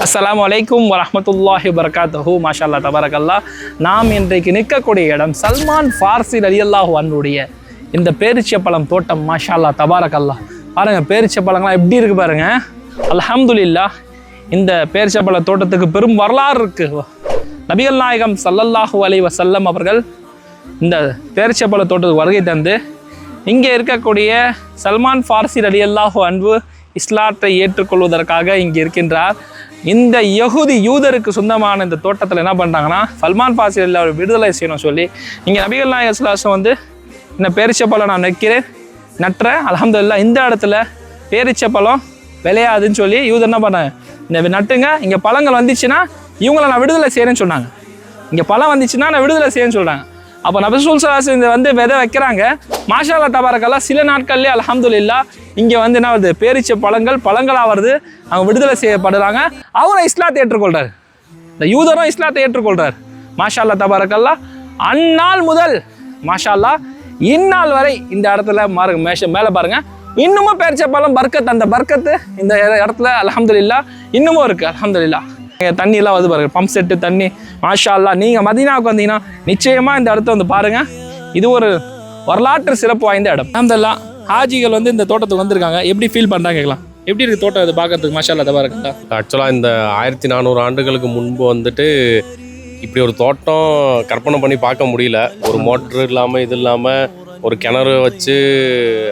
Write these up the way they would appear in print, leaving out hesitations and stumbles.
அஸ்ஸலாமு அலைக்கும் வரஹ்மத்துல்லாஹி வபரகாத்துஹு. மாஷா அல்லாஹ் தபாரக்கல்லாஹ். நாம் இன்றைக்கு நிற்கக்கூடிய இடம் சல்மான் ஃபார்சி ரலியல்லாஹு அன்ஹுடைய இந்த பேரிச்சப்பழம் தோட்டம். மாஷா அல்லாஹ் தபாரக்கல்லாஹ். பாருங்கள் பேரிச்சப்பழங்கள்லாம் எப்படி இருக்குது பாருங்கள். அல்ஹம்துலில்லாஹ். இந்த பேரிச்சப்பழ தோட்டத்துக்கு பெரும் வரலாறு இருக்குது. நபிகள் நாயகம் ஸல்லல்லாஹு அலைஹி வஸல்லம் அவர்கள் இந்த பேரிச்சப்பழ தோட்டத்துக்கு வருகை தந்து இங்கே இருக்கக்கூடிய சல்மான் ஃபார்சி ரலியல்லாஹு அன்ஹு இஸ்லாத்தை ஏற்றுக்கொள்வதற்காக இங்கே இருக்கின்றார். இந்த யூதருக்கு சொந்தமான இந்த தோட்டத்தில் என்ன பண்ணுறாங்கன்னா சல்மான் ஃபார்சி ரலியல்லாஹு விடுதலை செய்யணும் சொல்லி இங்கே நபிகள் நாயகம் ஸல்லல்லாஹு அலைஹி வஸல்லம் வந்து இந்த பேரிச்சப்பழம் நான் நட்டுறேன் அல்ஹம்துலில்லாஹ். இந்த இடத்துல பேரிச்சப்பழம் விளையாதுன்னு சொல்லி யூதர் என்ன பண்ணாங்க, இந்த நட்டுங்க, இங்கே பழங்கள் வந்துச்சுன்னா இவங்களை நான் விடுதலை செய்கிறேன்னு சொன்னாங்க. இங்கே பழம் வந்துச்சுன்னா நான் விடுதலை செய்யணும்னு சொல்கிறாங்க. அப்போ நபி ஸல்லல்லாஹு அலைஹி வஸல்லம் வந்து விதை வைக்கிறாங்க. மாஷா அல்லாஹ் தபாரக்கல்லாஹ். சில நாட்கள்லேயே அல்ஹம்துலில்லாஹ் இங்கே வந்து என்ன வருது, பேரிச்ச பழங்களாக வருது. அவங்க விடுதலை செய்யப்படுறாங்க. அவரும் இஸ்லாத்தை ஏற்றுக்கொள்கிறார். இந்த யூதரும் இஸ்லாத்தை ஏற்றுக்கொள்கிறார். மாஷா அல்லாஹ் தபாரக்கல்லாஹ். அந்நாள் முதல் மாஷா அல்லாஹ் இந்நாள் வரை இந்த இடத்துல மேலே பாருங்கள் இன்னமும் பேரிச்ச பழம் பர்க்கத், அந்த பர்க்கத்து இந்த இடத்துல அல்ஹம்துலில்லாஹ் இன்னமும் இருக்குது. அல்ஹம்துலில்லாஹ். தண்ணியெல்லாம் வந்து பாருங்கள், பம்ப் செட்டு தண்ணி. மாஷா அல்லாஹ். நீங்கள் மதீனாவுக்கு வந்தீங்கன்னா நிச்சயமாக இந்த இடத்த வந்து பாருங்கள். இது ஒரு வரலாற்று சிறப்பு வாய்ந்த இடம். அல்ஹம்துலில்லாஹ். ஹாஜிகள் வந்து இந்த தோட்டத்துக்கு வந்திருக்காங்க. எப்படி ஃபீல் பண்ணுறாங்க கேட்கலாம். எப்படி இருக்குது தோட்டம் இது பார்க்கறதுக்கு? மாஷா அல்லாஹ் தபாரக்கல்லாஹ். ஆக்சுவலாக இந்த 1400 ஆண்டுகளுக்கு முன்பு வந்துட்டு இப்படி ஒரு தோட்டம் கற்பனை பண்ணி பார்க்க முடியல. ஒரு மோட்ரு இல்லாமல் இது இல்லாமல் ஒரு கிணறு வச்சு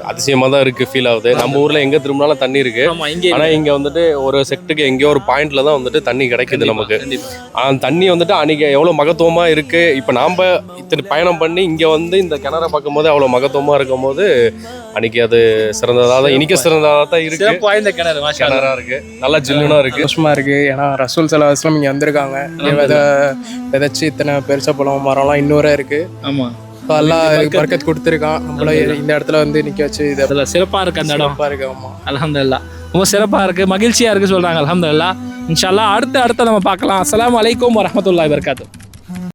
அதிசயமாக தான் இருக்குது, ஃபீல் ஆகுது. நம்ம ஊரில் எங்கே திரும்பினாலும் தண்ணி இருக்குது. ஆனால் இங்கே வந்துட்டு ஒரு செக்டுக்கு எங்கேயோ ஒரு பாயிண்டில் தான் வந்துட்டு தண்ணி கிடைக்குது நமக்கு. அந்த தண்ணி வந்துட்டு அன்றைக்கி எவ்வளோ மகத்துவமாக இருக்குது. இப்போ நாம் இத்தனை பயணம் பண்ணி இங்கே வந்து இந்த கிணறை பார்க்கும்போது அவ்வளோ மகத்துவமாக இருக்கும் போது அன்றைக்கி அது சிறந்ததாக தான், இன்றைக்கி சிறந்ததாக தான் இருக்குது. வாய்ந்த கிணறாக இருக்குது, நல்லா ஜில்லுனா இருக்குது, சந்தோஷமாக இருக்குது. ஏன்னா ரசூல் ஸல்லல்லாஹு அலைஹி வஸல்லம் இங்கே வந்திருக்காங்க. விதைச்சி இத்தனை பெருசப்பழம் மரம்லாம் இன்னொரு இருக்குது. ஆமாம், எல்லாம் பர்க்கத் கொடுத்துருக்கான். நம்மள இந்த இடத்துல வந்து நிற்க வச்சு இது சிறப்பாக இருக்குது. அந்த இடம் சிறப்பாக இருக்குது. ஆமாம், அல்ஹம்துலில்லாஹ். ரொம்ப சிறப்பாக இருக்குது, மகிழ்ச்சியாக இருக்குது சொல்கிறாங்க. அல்ஹம்துலில்லாஹ். இன்ஷா அல்லாஹ் அடுத்த நம்ம பார்க்கலாம். அஸ்ஸலாமு அலைக்கும் வரஹ்மத்துல்லாஹி வபரகாத்துஹு.